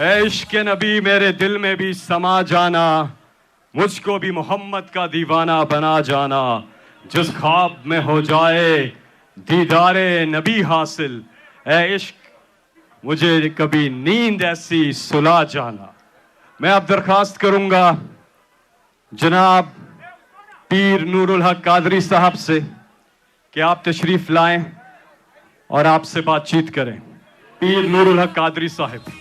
ऐ इश्क़ नबी मेरे दिल में भी समा जाना, मुझको भी मोहम्मद का दीवाना बना जाना। जिस ख्वाब में हो जाए दीदारे नबी हासिल, ऐ इश्क़ मुझे कभी नींद ऐसी सुला जाना। मैं अब दरख्वास्त करूंगा जनाब पीर नूरुल हक कादरी साहब से कि आप तशरीफ लाएं और आपसे बातचीत करें। पीर नूरुल हक कादरी साहब।